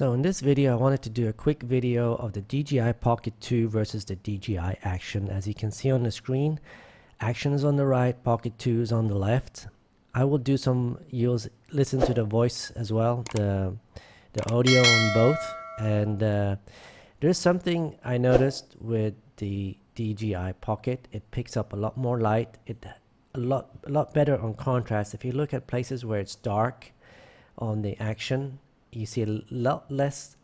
So in this video I wanted to do a quick video of the DJI Pocket 2 versus the DJI Action. As you can see on the screen, Action is on the right, Pocket 2 is on the left. I will do you'll listen to the voice as well, the audio on both. And there's something I noticed with the DJI Pocket. It picks up a lot more light, a lot better on contrast. If you look at places where it's dark on the Action, you see a lot less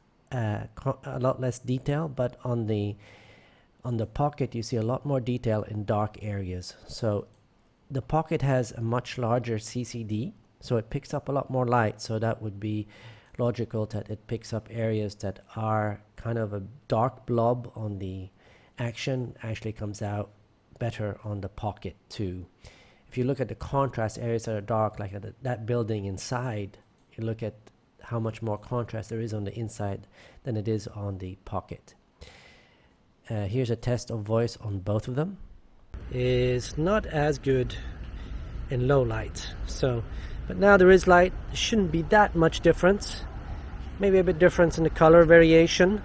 detail, but on the Pocket you see a lot more detail in dark areas. So the Pocket has a much larger CCD, so it picks up a lot more light, so that would be logical that it picks up areas that are kind of a dark blob on the Action. Actually comes out better on the Pocket 2. If you look at the contrast areas that are dark, like that building inside, you look at how much more contrast there is on the inside than it is on the Pocket. Here's a test of voice on both of them. Is not as good in low light. But now there is light. There shouldn't be that much difference. Maybe a bit difference in the color variation.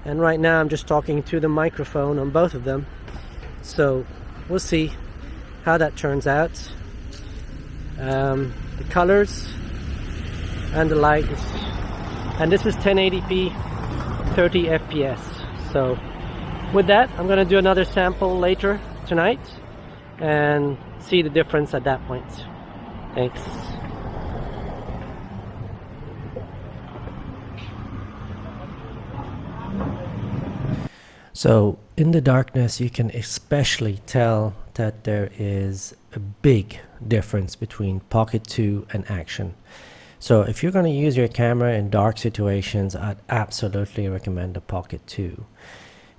And right now I'm just talking to the microphone on both of them. So we'll see how that turns out. The colors and the light and this is 1080p 30 fps. So with that, I'm going to do another sample later tonight and see the difference at that point. Thanks. So in the darkness you can especially tell that there is a big difference between Pocket 2 and Action. So if you're going to use your camera in dark situations, I'd absolutely recommend the Pocket 2.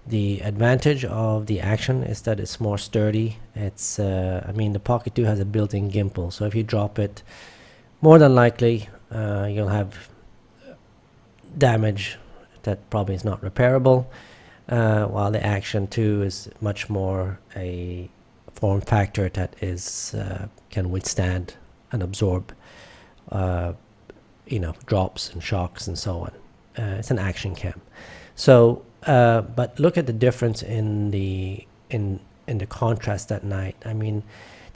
The advantage of the Action is that it's more sturdy. It's the Pocket 2 has a built-in gimbal, so if you drop it, more than likely you'll have damage that probably is not repairable, while the Action 2 is much more a form factor that is can withstand and absorb drops and shocks and so on. It's an action cam. So but look at the difference in the contrast at night. I mean,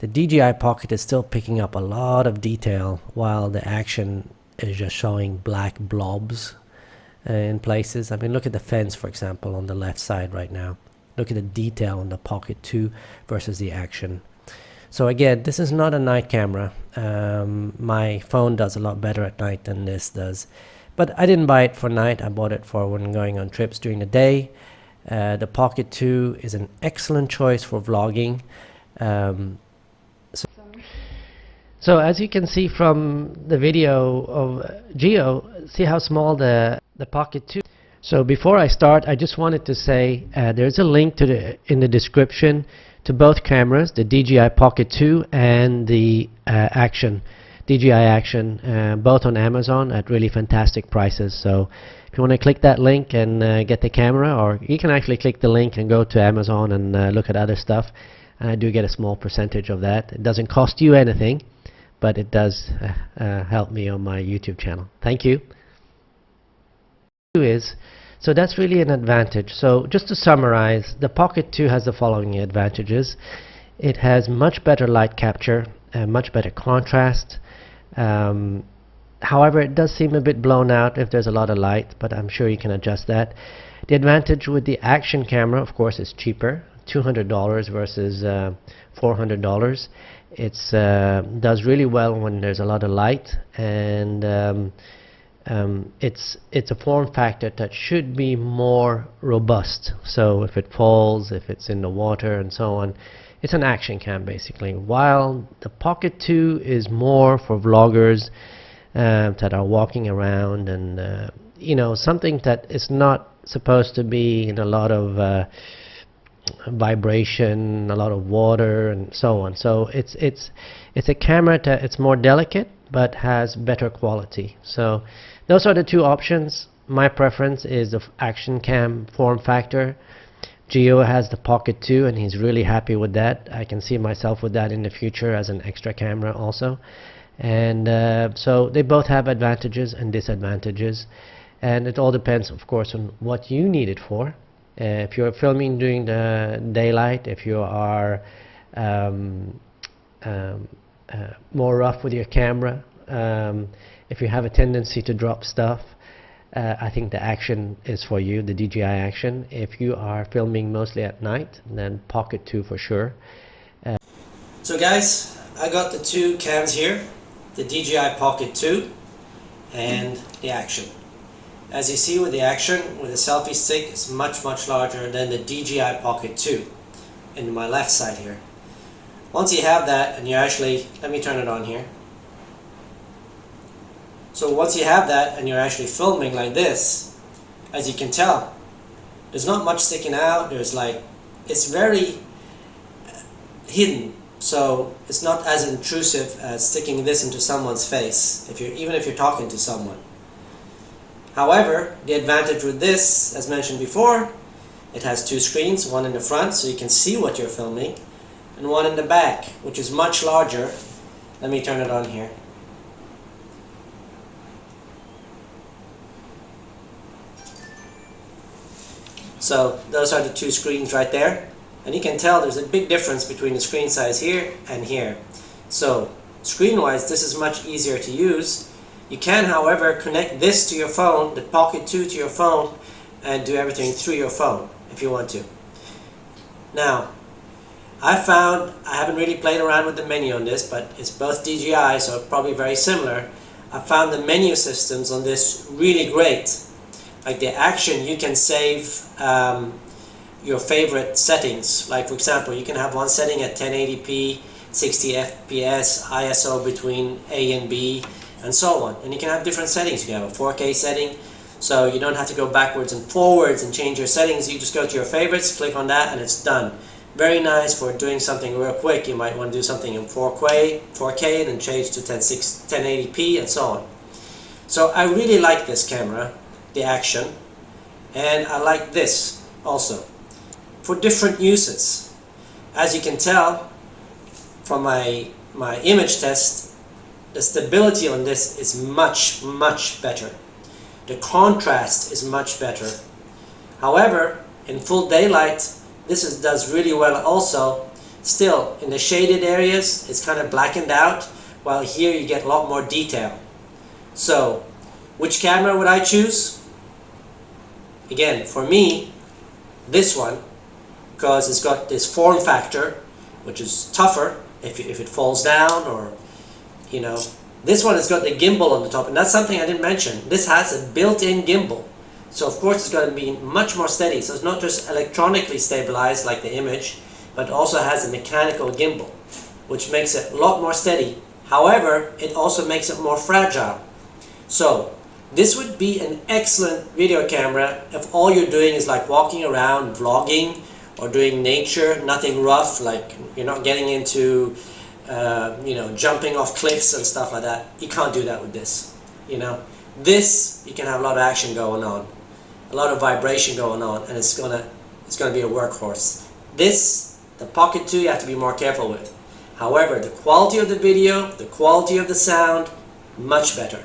the DJI Pocket is still picking up a lot of detail, while the Action is just showing black blobs in places. I mean, look at the fence, for example, on the left side right now. Look at the detail on the Pocket 2 versus the Action. So again, this is not a night camera. My phone does a lot better at night than this does. But I didn't buy it for night. I bought it for when going on trips during the day. The Pocket 2 is an excellent choice for vlogging. So as you can see from the video of Geo, see how small the Pocket 2. So before I start, I just wanted to say there's a link in the description to both cameras, the DJI Pocket 2 and the DJI Action, both on Amazon at really fantastic prices. So if you want to click that link and get the camera, or you can actually click the link and go to Amazon and look at other stuff, and I do get a small percentage of that. It doesn't cost you anything, but it does help me on my YouTube channel. Thank you. So that's really an advantage. So just to summarize, the Pocket 2 has the following advantages. It has much better light capture, much better contrast. However, it does seem a bit blown out if there's a lot of light, but I'm sure you can adjust that. The advantage with the Action camera, of course, is cheaper, $200 versus $400. It does really well when there's a lot of light, and it's a form factor that should be more robust. So if it falls, if it's in the water and so on, it's an action cam basically, while the Pocket 2 is more for vloggers that are walking around and something that is not supposed to be in a lot of vibration, a lot of water and so on. So it's a camera that it's more delicate but has better quality. So those are the two options. My preference is the Action cam form factor. Geo has the Pocket 2 and he's really happy with that. I can see myself with that in the future as an extra camera also. And so they both have advantages and disadvantages. and it all depends, of course, on what you need it for. If you're filming during the daylight, if you are um, more rough with your camera, if you have a tendency to drop stuff, I think the Action is for you, the DJI Action. If you are filming mostly at night, then Pocket 2 for sure. So guys, I got the two cams here, the DJI Pocket 2 and the Action. As you see with the Action, with the selfie stick, it's much larger than the DJI Pocket 2 in my left side here. Once you have that, and you actually, let me turn it on here. So once you have that and you're actually filming like this, as you can tell, there's not much sticking out. There's like, it's very hidden, so it's not as intrusive as sticking this into someone's face, even if you're talking to someone. However, the advantage with this, as mentioned before, it has two screens, one in the front so you can see what you're filming, and one in the back, which is much larger. Let me turn it on here. So those are the two screens right there, and you can tell there's a big difference between the screen size here and here. So screen wise, this is much easier to use. You can, however, connect this to your phone, the Pocket 2 to your phone, and do everything through your phone if you want to. Now, I haven't really played around with the menu on this, but it's both DJI, so probably very similar. I found the menu systems on this really great. Like the Action, you can save your favorite settings. Like for example, you can have one setting at 1080p, 60 FPS, ISO between A and B, and so on. And you can have different settings. You can have a 4K setting, so you don't have to go backwards and forwards and change your settings. You just go to your favorites, click on that, and it's done. Very nice for doing something real quick. You might want to do something in 4K and then change to 1080p and so on. So I really like this camera, the Action, and I like this also for different uses. As you can tell from my image test, the stability on this is much better. The contrast is much better. However, in full daylight, this does really well also. Still, in the shaded areas, it's kind of blackened out, while here you get a lot more detail. So, which camera would I choose? Again, for me, this one, because it's got this form factor, which is tougher if it falls down, or, you know. This one has got the gimbal on the top, and that's something I didn't mention. This has a built-in gimbal. So of course it's going to be much more steady. So it's not just electronically stabilized like the image, but also has a mechanical gimbal, which makes it a lot more steady. However, it also makes it more fragile. So this would be an excellent video camera if all you're doing is like walking around, vlogging, or doing nature, nothing rough, like you're not getting into you know, jumping off cliffs and stuff like that. You can't do that with this. You know, this you can have a lot of action going on, a lot of vibration going on, and it's gonna be a workhorse. This, the Pocket 2, you have to be more careful with. However, the quality of the video, the quality of the sound, much better.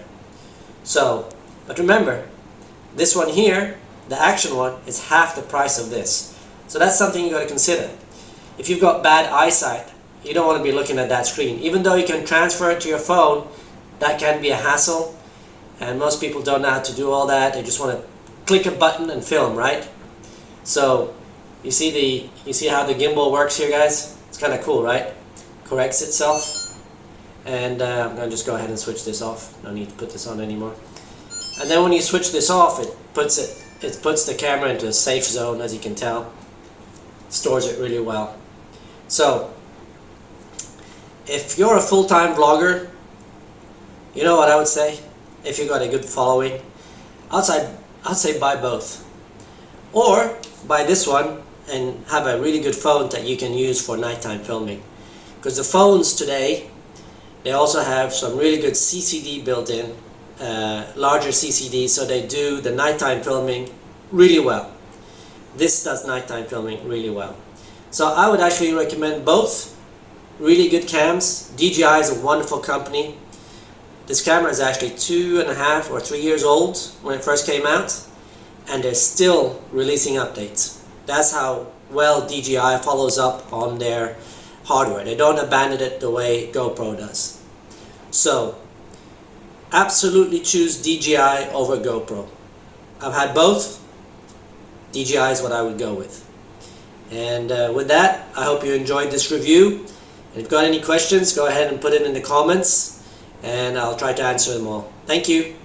So, but remember, this one here, the Action one, is half the price of this. So that's something you got to consider. If you've got bad eyesight, you don't want to be looking at that screen. Even though you can transfer it to your phone, that can be a hassle, and most people don't know how to do all that. They just want to click a button and film, right? So you see how the gimbal works here, guys? It's kind of cool, right? Corrects itself. And I'm going to just go ahead and switch this off. No need to put this on anymore. And then when you switch this off, it puts the camera into a safe zone, as you can tell. Stores it really well. So if you're a full-time vlogger, you know what I would say? If you've got a good following, I'd say buy both. Or buy this one and have a really good phone that you can use for nighttime filming. Because the phones today, they also have some really good CCD built in, larger CCD, so they do the nighttime filming really well. This does nighttime filming really well. So I would actually recommend both. Really good cams. DJI is a wonderful company. This camera is actually 2.5 or 3 years old when it first came out, and they're still releasing updates. That's how well DJI follows up on their hardware. They don't abandon it the way GoPro does. So absolutely choose DJI over GoPro. I've had both. DJI is what I would go with. And with that, I hope you enjoyed this review. And if you've got any questions, go ahead and put it in the comments, and I'll try to answer them all. Thank you.